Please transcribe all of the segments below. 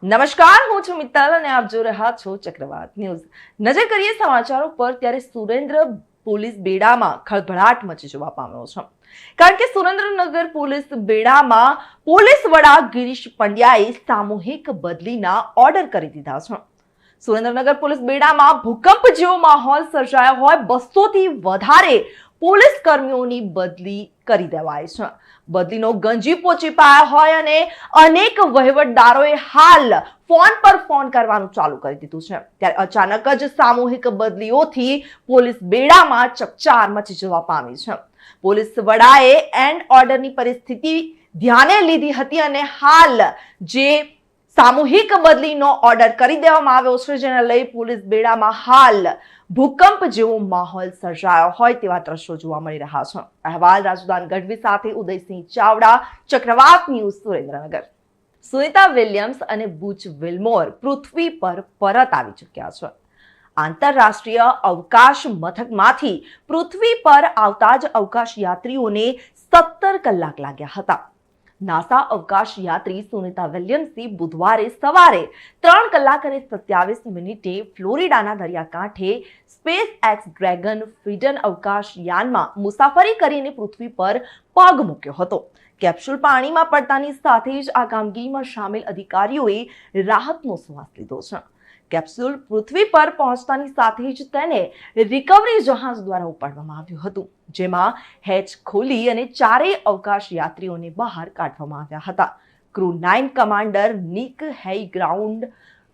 નમસ્કાર, હું છું મિત્તલ અને આપ જોઈ રહ્યા છો ચક્રવાત ન્યૂઝ. નજર કરીએ સમાચારો પર ત્યારે સુરેન્દ્ર પોલીસ બેડામાં ખળભળાટ મચી જવા પામ્યો છે. કારણ કે સુરેન્દ્રનગર પોલીસ બેડામાં પોલીસ વડા ગિરીશ પંડ્યાએ સામૂહિક બદલીના ઓર્ડર કરી દીધા છે. સુરેન્દ્રનગર પોલીસ બેડામાં ભૂકંપ જેવો માહોલ સર્જાયો હોય 200 થી વધારે પોલીસ કર્મીઓની બદલી કરી દેવાય છે. બદલીનો ગંજી પહોંચી પાયા હોય અને અનેક વહીવટદારોએ હાલ ફોન પર ફોન કરવાનું ચાલુ કરી દીધું છે. ત્યારે અચાનક જ સામૂહિક બદલીઓથી પોલીસ બેડામાં ચકચાર મચી જવા પામી છે. પોલીસ વડાએ એન્ડ ઓર્ડરની પરિસ્થિતિ ધ્યાને લીધી હતી અને હાલ જે સામૂહિક બદલીનો ઓર્ડર કરી દેવામાં આવ્યો છે, જેને લઈ પોલીસ બેડામાં હાલ ભૂકંપ જેવો માહોલ સર્જાયો હોય તેવા દ્રશ્યો જોવા મળી રહ્યા છે. અહેવાલ રાજુદાન ગઢવી સાથે ઉદયસિંહ ચાવડા, ચક્રવાત ન્યૂઝ, સુરેન્દ્રનગર. સુનિતા વિલિયમ્સ અને બુચ વિલ્મોર પૃથ્વી પર પરત આવી ચૂક્યા છે. આંતરરાષ્ટ્રીય અવકાશ મથકમાંથી પૃથ્વી પર આવતા જ અવકાશ યાત્રીઓને 17 કલાક લાગ્યા હતા. નાસા અવકાશ યાત્રી સુનિતા વિલિયમ્સે બુધવારે સવારે 3 કલાક અને 27 મિનિટે ફ્લોરિડાના દરિયાકાંઠે સ્પેસએક્સ ડ્રેગન ફ્રીડન અવકાશ યાનમાં મુસાફરી કરીને પૃથ્વી પર પગ મૂક્યો હતો. કેપ્સ્યુલ પાણીમાં પડતાની સાથે જ આ કામગીરીમાં સામેલ અધિકારીઓએ રાહતનો શ્વાસ લીધો છે. કેપ્સ્યુલ પૃથ્વી પર પહોંચતાની સાથે જ તેને રિકવરી જહાજ દ્વારા ઉપાડવામાં આવ્યું હતું, જેમાં હેચ ખોલી અને 4 અવકાશ યાત્રીઓને બહાર કાઢવામાં આવ્યા હતા. ક્રૂ 9 કમાન્ડર નિક હેઇગ્રાઉન્ડ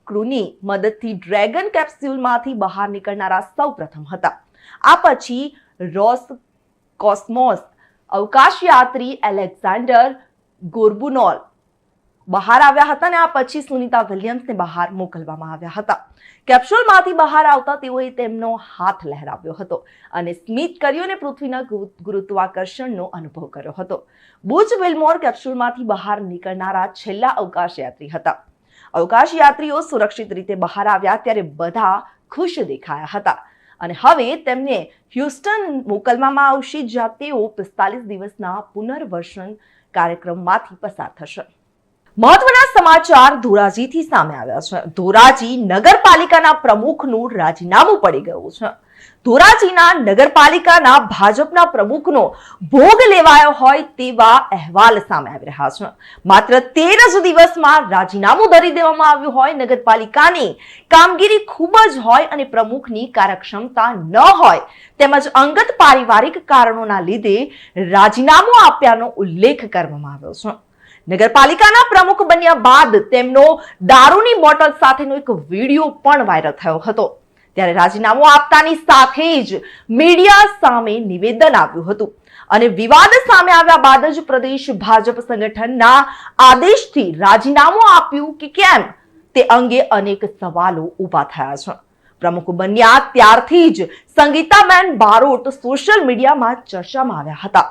ક્રૂની મદદથી ડ્રેગન કેપ્સ્યુલમાંથી બહાર નીકળનારા સૌ પ્રથમ હતા. આ પછી રોસ કોસ્મોસ અવકાશ યાત્રી એલેક્ઝાન્ડર ગોર્બુનોલ બહાર આવ્યા હતા અને આ પછી સુનિતા વિલિયમ્સને બહાર મોકલવામાં આવ્યા હતા. કેપ્સ્યુલમાંથી બહાર આવતા તેઓએ તેમનો હાથ લહેરાવ્યો હતો અને સ્મિત કર્યું અને પૃથ્વીના ગુરુત્વાકર્ષણનો અનુભવ કર્યો હતો. બુચ વિલ્મોર કેપ્સ્યુલમાંથી બહાર નીકળનારા છેલ્લા અવકાશ યાત્રી હતા. અવકાશ યાત્રીઓ સુરક્ષિત રીતે બહાર આવ્યા ત્યારે બધા ખુશ દેખાયા હતા અને હવે તેમને હ્યુસ્ટન મોકલવામાં આવશે, જ્યાં તેઓ 45 દિવસના પુનર્વસન કાર્યક્રમમાંથી પસાર થશે. મહત્વના સમાચાર ધોરાજીથી સામે આવ્યા છે. ધોરાજી નગરપાલિકાના પ્રમુખનું રાજીનામું પડી ગયું છે. ધોરાજીના નગરપાલિકાના ભાજપના પ્રમુખનો ભોગ લેવાયો હોય તેવા અહેવાલ સામે આવી રહ્યા છે. માત્ર 13 જ દિવસમાં રાજીનામું ધરી દેવામાં આવ્યું હોય. નગરપાલિકાની કામગીરી ખૂબ જ હોય અને પ્રમુખની કાર્યક્ષમતા ન હોય તેમજ અંગત પારિવારિક કારણોના લીધે રાજીનામું આપ્યાનો ઉલ્લેખ કરવામાં આવ્યો છે. નગરપાલિકાના પ્રમુખ બન્યા બાદ તેમનો દારૂની બોટલ સાથેનો એક વિડીયો પણ વાયરલ થયો હતો. ત્યારે રાજીનામું આપતાની સાથે જ મીડિયા સામે નિવેદન આવ્યું હતું અને વિવાદ સામે આવ્યા બાદ જ પ્રદેશ ભાજપ સંગઠનના આદેશથી રાજીનામું આપ્યું કે કેમ તે અંગે અનેક સવાલો ઊભા થયા છે. પ્રમુખ બન્યા ત્યારથી જ સંગીતાબેન બારોટ સોશિયલ મીડિયામાં ચર્ચામાં આવ્યા હતા.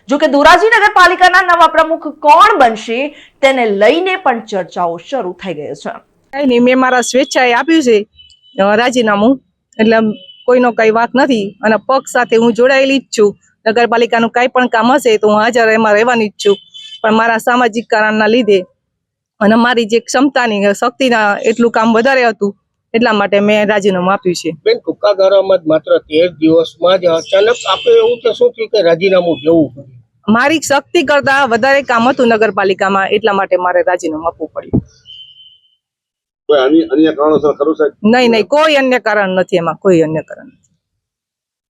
જોકે ધોરાજી નગરપાલિકાના નવા પ્રમુખ કોણ બનશે તેને લઈને પણ ચર્ચાઓ શરૂ થઈ ગઈ છે. કઈ નહીં, મેં મારા સ્વેચ્છાએ આપ્યું છે રાજીનામું, એટલે કોઈનો કઈ વાત નથી અને પક્ષ સાથે હું જોડાયેલી જ છું. નગરપાલિકાનું કઈ પણ કામ હશે તો હું હાજર એમાં રહેવાની જ છું, પણ મારા સામાજિક કારણના લીધે અને મારી જે ક્ષમતાની શક્તિના એટલું કામ વધારે હતું એટલા માટે મેં રાજીનામું આપ્યું છે. બેન, ટૂંકા ગાળામાં જ માત્ર 13 દિવસમાં જ અચાનક આપણે એવું કે શું થયું કે રાજીનામું દેવું પડ્યું? મારી શક્તિ કરતા વધારે કામ હતું નગરપાલિકામાં, એટલા માટે મારે રાજીનામું આપવું પડ્યું. કોઈ અન્ય કારણોસર ખરું સાહેબ? નહીં, કોઈ અન્ય કારણ નથી, એમાં કોઈ અન્ય કારણ નથી.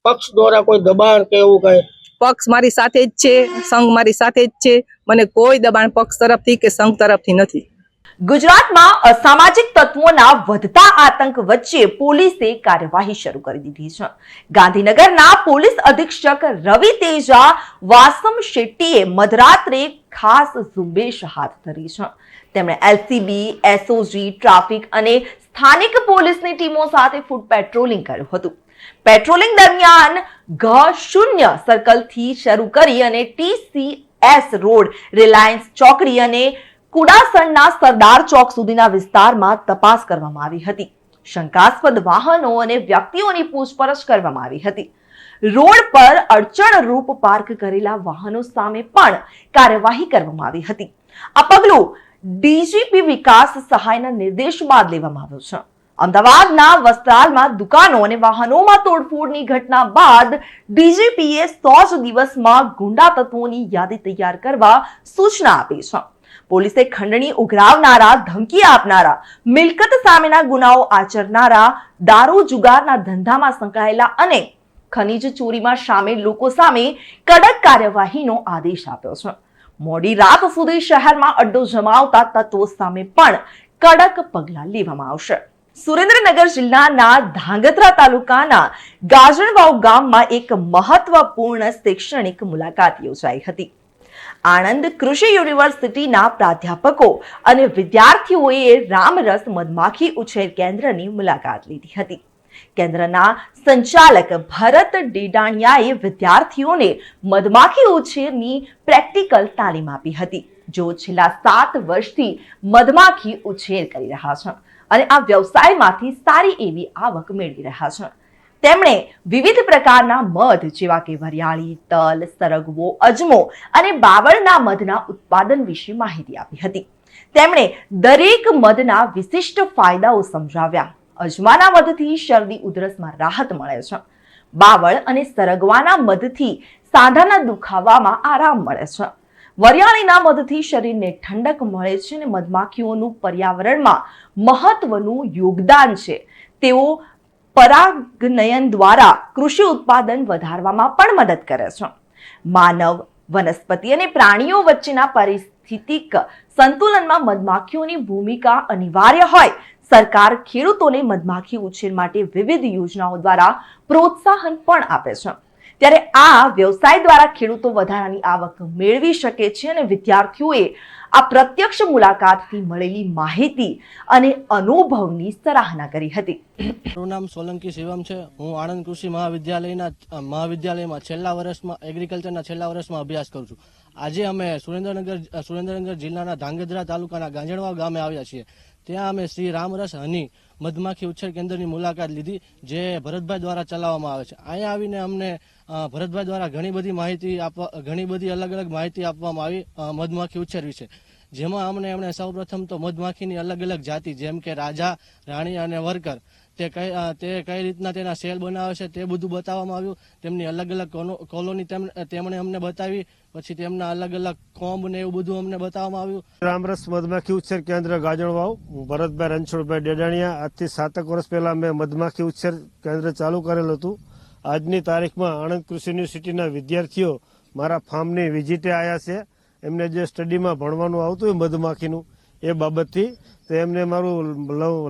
પક્ષ દ્વારા કોઈ દબાણ કે એવું કઈ? પક્ષ મારી સાથે જ છે, સંઘ મારી સાથે જ છે, મને કોઈ દબાણ પક્ષ તરફથી કે સંઘ તરફથી નથી. ગુજરાતમાં અસામાજિક તત્વોના વધતા આતંક વચ્ચે પોલીસે કાર્યવાહી શરૂ કરી દીધી છે. ગાંધીનગરના પોલીસ અધિક્ષક રવિ તેજા વાસમ શેટ્ટીએ મધરાત્રે ખાસ ઝુંબેશ હાથ ધરી છે. તેમણે એલસીબી, એસઓજી, ટ્રાફિક અને સ્થાનિક પોલીસની ટીમો સાથે ફૂટ પેટ્રોલિંગ કર્યું હતું. પેટ્રોલિંગ દરમિયાન ઘ0 સર્કલથી શરૂ કરી અને TCS રોડ, રિલાયન્સ ચોકડી અને કુડાસણના સરદાર ચોક સુધીના વિસ્તારમાં તપાસ કરવામાં આવી હતી. શંકાસ્પદ વાહનો અને વ્યક્તિઓની પૂછપરછ કરવામાં આવી હતી. રોડ પર અડચણરૂપ પાર્ક કરેલા વાહનો સામે પણ કાર્યવાહી કરવામાં આવી હતી. આ પગલું ડીજીપી વિકાસ સહાયના નિર્દેશ બાદ લેવામાં આવ્યો છે. અમદાવાદના વસ્ત્રાલમાં દુકાનો અને વાહનોમાં તોડફોડની ઘટના બાદ ડીજીપીએ 100 જ દિવસમાં ગુંડા તત્વોની યાદી તૈયાર કરવા સૂચના આપી છે. પોલીસે ખંડણી ઉઘરાવનારા, ધમકી આપનારા, મિલકત સામેના ગુનાઓ આચરનારા, દારૂ જુગારના ધંધામાં સંકળાયેલા અને ખનીજ ચોરીમાં સામેલ લોકો સામે કડક કાર્યવાહીનો આદેશ આપ્યો છે. મોડી રાત સુધી શહેરમાં અડ્ડો જમાવતા તત્વો સામે પણ કડક પગલાં લેવામાં આવશે. સુરેન્દ્રનગર જિલ્લાના ધાંગધ્રા તાલુકાના ગાજણવાવ ગામમાં એક મહત્વપૂર્ણ શૈક્ષણિક મુલાકાત યોજાઈ હતી. આણંદ કૃષિ યુનિવર્સિટીના પ્રાધ્યાપકો અને વિદ્યાર્થીઓએ રામરસ મધમાખી ઉછેર કેન્દ્રની મુલાકાત લીધી હતી. કેન્દ્રના સંચાલક ભરત ડેડાણિયાએ વિદ્યાર્થીઓને મધમાખી ઉછેરની પ્રેક્ટિકલ તાલીમ આપી હતી, જેઓ છેલ્લા 7 વર્ષથી મધમાખી ઉછેર કરી રહ્યા છે અને આ વ્યવસાયમાંથી સારી એવી આવક મેળવી રહ્યા છે. તેમણે વિવિધ પ્રકારના મધ જેવા કે વરિયાળી, તલ, સરગવો, અજમો અને બાવળના મધના ઉત્પાદન વિશે માહિતી આપી હતી. તેમણે દરેક મધના વિશિષ્ટ ફાયદાઓ સમજાવ્યા. અજમાના મધથી શરદી ઉધરસમાં રાહત મળે છે. બાવળ અને સરગવાના મધથી સાંધાના દુખાવામાં આરામ મળે છે. વરિયાળીના મધથી શરીરને ઠંડક મળે છે અને મધમાખીઓનું પર્યાવરણમાં મહત્વનું યોગદાન છે. તેઓ પરાગનયન દ્વારા કૃષિ ઉત્પાદન વધારવામાં પણ મદદ કરે છે. માનવ, વનસ્પતિ અને પ્રાણીઓ વચ્ચેના પારિસ્થિતિક સંતુલનમાં મધમાખીઓની ભૂમિકા અનિવાર્ય હોય. સરકાર ખેડૂતોને મધમાખી ઉછેર માટે વિવિધ યોજનાઓ દ્વારા પ્રોત્સાહન પણ આપે છે. ત્યારે આ વ્યવસાય દ્વારા ખેડૂતો વધારાની આવક મેળવી શકે છે અને વિદ્યાર્થીઓએ આ પ્રત્યક્ષ મુલાકાતથી મળેલી માહિતી અને અનુભવની સરાહના કરી હતી. મારું નામ સોલંકી શિવમ છે. હું આણંદ કૃષિ મહાવિદ્યાલયમાં એગ્રીકલ્ચરના છેલ્લા વર્ષમાં અભ્યાસ કરું છું. આજે અમે સુરેન્દ્રનગર જિલ્લાના ધાંગધ્રા તાલુકાના ગાંજણવાવ ગામે આવ્યા છીએ. ત્યાં અમે શ્રી રામરસ હની મધમાખી ઉછેર કેન્દ્રની મુલાકાત લીધી, જે ભરતભાઈ દ્વારા ચલાવવામાં આવે છે. અહીંયા આવીને અમને ભરતભાઈ દ્વારા ઘણી બધી અલગ અલગ માહિતી આપવામાં આવી મધમાખી ઉછેર વિશે, જેમાં એમણે સૌપ્રથમ તો મધમાખીની અલગ અલગ જાતિ જેમ કે રાજા, રાણી અને વર્કર તે કઈ રીતના તેના સેલ બનાવે છે તે બધું બતાવવામાં આવ્યું. તેમની અલગ અલગ કોલોની તેમણે અમને બતાવી. પછી તેમના અલગ અલગ કોંબ ને એવું બધું અમને બતાવવામાં આવ્યું. રામરસ મધમાખી ઉછેર કેન્દ્ર ગાજણવાવ, હું ભરતભાઈ રણછોડભાઈ ડેડાણિયા. આજથી 7 વર્ષ પહેલા મેં મધમાખી ઉછેર કેન્દ્ર ચાલુ કરેલું હતું. આજની તારીખમાં આણંદ કૃષિ યુનિવર્સિટીના વિદ્યાર્થીઓ મારા ફાર્મની વિઝિટે આવ્યા છે. એમને જે સ્ટડીમાં ભણવાનું આવતું હોય મધમાખીનું એ બાબતથી, તો એમને મારું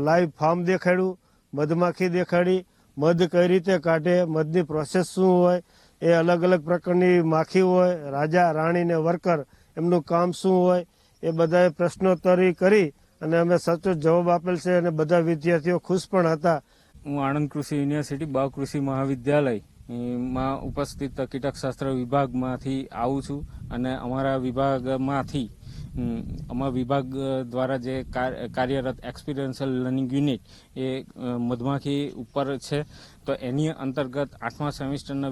લાઈવ ફાર્મ દેખાડ્યું, મધમાખી દેખાડી, મધ કઈ રીતે કાઢે, મધની પ્રોસેસ શું હોય, એ અલગ અલગ પ્રકારની માખી હોય, રાજા, રાણી ને વર્કર, એમનું કામ શું હોય, એ બધાએ પ્રશ્નોત્તરી કરી અને અમે સચોટ જવાબ આપેલ છે અને બધા વિદ્યાર્થીઓ ખુશ પણ હતા. હું આણંદ કૃષિ યુનિવર્સિટી બાવ કૃષિ મહાવિદ્યાલય માં ઉપસ્થિત કીટકશાસ્ત્ર વિભાગમાંથી આવું છું અને અમારા વિભાગમાંથી અમારા વિભાગ દ્વારા જે કાર્યરત એક્સપિરિયન્શિયલ લર્નિંગ યુનિટ એ મધમાખી ઉપર છે. તો એની અંતર્ગત 8મા સેમિસ્ટરના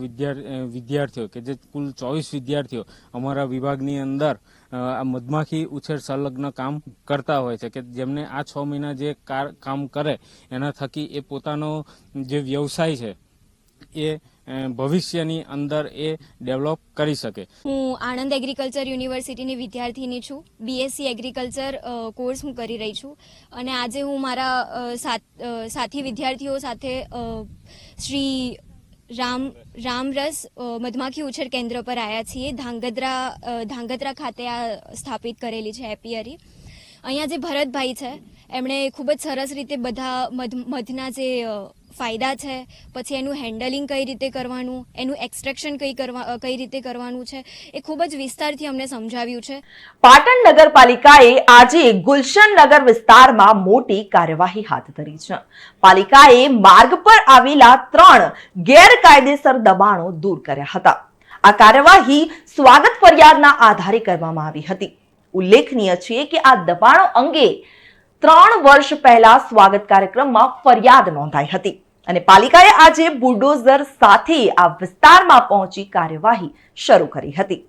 વિદ્યાર્થીઓ કે જે કુલ 24 વિદ્યાર્થીઓ અમારા વિભાગની અંદર આ મધમાખી ઉછેર સંલગ્ન કામ કરતા હોય છે, કે જેમને આ 6 મહિના જે કામ કરે એના થકી એ પોતાનો જે વ્યવસાય છે એ ભવિષ્યની અંદર એ ડેવલપ કરી શકે. હું આણંદ એગ્રીકલ્ચર યુનિવર્સિટીની વિદ્યાર્થીની છું. બીએસસી એગ્રીકલ્ચર કોર્સ હું કરી રહી છું અને આજે હું મારા સાથી વિદ્યાર્થીઓ સાથે શ્રી રામરસ મધમાખી ઉછેર કેન્દ્ર પર આવ્યા છીએ. ધાંગધ્રા ખાતે આ સ્થાપિત કરેલી છે એપિયરી. અહીંયા જે ભરતભાઈ છે એમણે ખૂબ જ સરસ રીતે બધા મધના જે ફાયદા છે, પછી એનું હેન્ડલિંગ કઈ રીતે કરવાનું, એનું એક્સટ્રેક્શન કઈ રીતે કરવાનું છે, એ ખૂબ જ વિસ્તારથી અમને સમજાવ્યું છે. પાટણ નગરપાલિકાએ આજે ગુલશનનગર વિસ્તારમાં મોટી કાર્યવાહી હાથ ધરી છે. પાલિકાએ માર્ગ પર આવેલા 3 ગેરકાયદેસર દબાણો દૂર કર્યા હતા. આ કાર્યવાહી સ્વાગત ફરિયાદના આધારે કરવામાં આવી હતી. ઉલ્લેખનીય છે કે આ દબાણો અંગે 3 વર્ષ પહેલા સ્વાગત કાર્યક્રમમાં ફરિયાદ નોંધાઈ હતી અને પાલિકાએ આજે બુલડોઝર સાથે આ વિસ્તારમાં પહોંચી કાર્યવાહી શરૂ કરી હતી.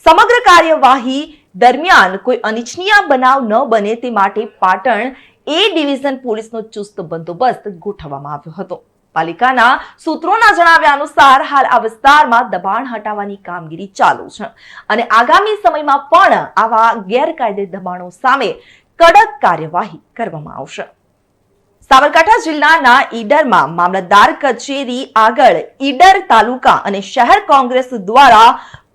સમગ્ર કાર્યવાહી દરમિયાન કોઈ અનિચ્છનીય બનાવ ન બને તે માટે પાટણ એ ડિવિઝન પોલીસનો ચુસ્ત બંદોબસ્ત ગોઠવવામાં આવ્યો હતો. પાલિકાના સૂત્રોના જણાવ્યા અનુસાર હાલ આ વિસ્તારમાં દબાણ હટાવવાની કામગીરી ચાલુ છે અને આગામી સમયમાં પણ આવા ગેરકાયદે દબાણો સામે કડક કાર્યવાહી કરવામાં આવશે. સાબરકાંઠા જિલ્લાના ઈડરમાં મામલતદાર કચેરી આગળ ઈડર તાલુકા અને શહેર કોંગ્રેસ દ્વારા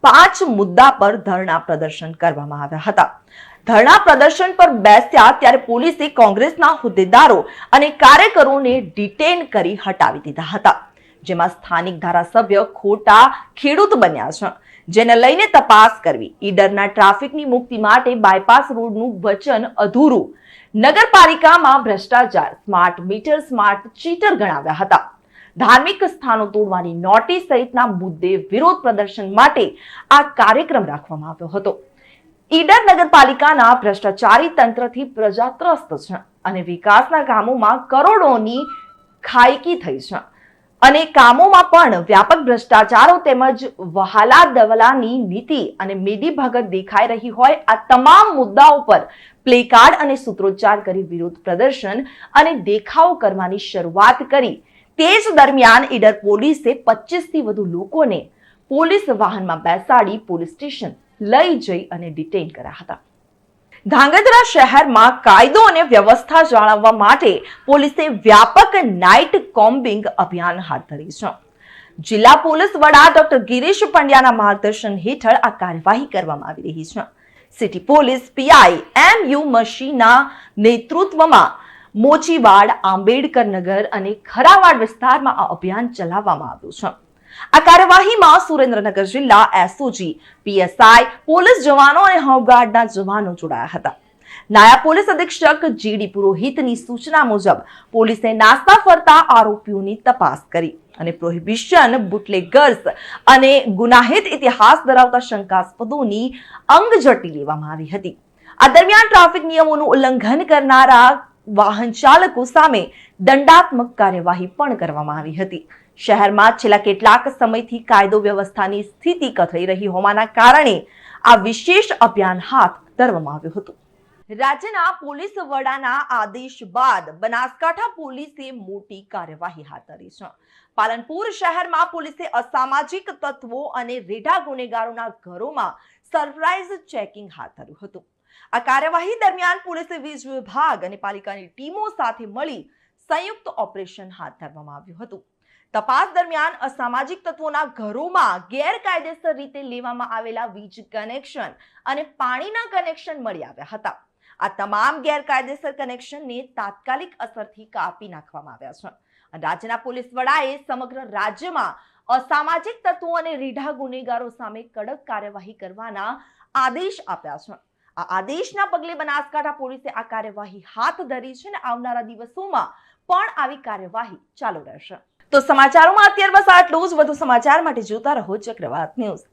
5 મુદ્દા પર ધરણા પ્રદર્શન કરવામાં આવ્યા હતા. ધરણા પ્રદર્શન પર બેસ્યા ત્યારે પોલીસે કોંગ્રેસના હોદ્દેદારો અને કાર્યકરોને ડિટેન કરી હટાવી દીધા હતા, જેમાં સ્થાનિક ધારાસભ્ય ખોટા ખેડૂત બન્યા છે, જેને લઈને તપાસ કરવી, ઈડરના ટ્રાફિકની મુક્તિ માટે બાયપાસ રોડનું વચન અધૂરું, નગરપાલિકામાં ભ્રષ્ટાચાર, સ્માર્ટ મીટર સ્માર્ટ ચીટર ગણાવ્યા હતા, ધાર્મિક સ્થાનો તોડવાની નોટિસ સહિતના મુદ્દે વિરોધ પ્રદર્શન માટે આ કાર્યક્રમ રાખવામાં આવ્યો હતો. ઈડર નગરપાલિકાના ભ્રષ્ટાચારી તંત્રથી પ્રજા ત્રસ્ત છે અને વિકાસના કામોમાં કરોડોની ખાયકી થઈ છે અને કામોમાં પણ વ્યાપક ભ્રષ્ટાચારો તેમજ વહાલા દવલાની નીતિ અને મિલીભગત દેખાઈ રહી હોય આ તમામ મુદ્દાઓ પર પ્લેકાર્ડ અને સૂત્રોચ્ચાર કરી વિરોધ પ્રદર્શન અને દેખાવ કરવાની શરૂઆત કરી. તે જ દરમિયાન ઈડર પોલીસે 25 થી વધુ લોકોને પોલીસ વાહનમાં બેસાડી પોલીસ સ્ટેશન લઈ જઈ અને ડિટેન કર્યા હતા. ધાંગધ્રા શહેરમાં કાયદો અને વ્યવસ્થા જાળવવા માટે પોલીસે વ્યાપક નાઇટ કોમ્બિંગ અભિયાન હાથ ધરી છે. જિલ્લા પોલીસ વડા ડોક્ટર ગિરીશ પંડ્યાના માર્ગદર્શન હેઠળ આ કાર્યવાહી કરવામાં આવી રહી છે. સિટી પોલીસ પીઆઈ MU મશીના નેતૃત્વમાં મોચીવાડ, આંબેડકર નગર અને ખરાવાડ વિસ્તારમાં આ અભિયાન ચલાવવામાં આવ્યું છે. આ કાર્યવાહીમાં સુરેન્દ્રનગર જિલ્લા SOG, PSI, પોલીસ જવાનો અને હોમગાર્ડના જવાનો જોડાયા હતા. નાયબ પોલીસ અધિક્ષક GD પુરોહિતની સૂચના મુજબ પોલીસે નાસ્તા ફરતા આરોપીઓની તપાસ કરી અને પ્રોહિબિશન, બુટલેગર્સ અને ગુનાહિત ઇતિહાસ ધરાવતા શંકાસ્પદોની અંગઝડતી લેવામાં આવી હતી. આ દરમિયાન ટ્રાફિક નિયમોનું ઉલ્લંઘન કરનારા વાહન ચાલકો સામે દંડાત્મક કાર્યવાહી પણ કરવામાં આવી હતી. શહેરમાં છેલ્લા કેટલાક સમયથી કાયદો વ્યવસ્થાની સ્થિતિ કથળી રહી હોવાના કારણે આ વિશેષ અભિયાન હાથ ધરવામાં આવ્યું હતું. રાજ્યના પોલીસ વડાના આદેશ બાદ બનાસકાંઠા પોલીસે મોટી કાર્યવાહી હાથ ધરી છે. પાલનપુર શહેરમાં પોલીસે અસામાજિક તત્વો અને રેઢા ગુનેગારોના ઘરોમાં સરપ્રાઇઝ ચેકિંગ હાથ ધર્યું હતું. આ કાર્યવાહી દરમિયાન પોલીસે વીજ વિભાગ અને પાલિકાની ટીમો સાથે મળી સંયુક્ત ઓપરેશન હાથ ધરવામાં આવ્યું હતું. તપાસ દરમિયાન અસામાજિક તત્વોના ઘરોમાં ગેરકાયદેસર રીતે લેવામાં આવેલા વીજ કનેક્શન અને પાણીના કનેક્શન મળી આવ્યા હતા. આ તમામ ગેરકાયદેસર કનેક્શનને તાત્કાલિક અસરથી કાપી નાખવામાં આવ્યા છે. રાજ્યના પોલીસ વડાએ સમગ્ર રાજ્યમાં અસામાજિક તત્વો અને રીઢા ગુનેગારો સામે કડક કાર્યવાહી કરવાના આદેશ આપ્યા છે. આ આદેશના પગલે બનાસકાંઠા પોલીસે આ કાર્યવાહી હાથ ધરી છે અને આવનારા દિવસોમાં પણ આવી કાર્યવાહી ચાલુ રહેશે. તો સમાચારોમાં અત્યારે બસ આટલું જ. વધુ સમાચાર માટે જોતા રહો ચક્રવાત ન્યૂઝ.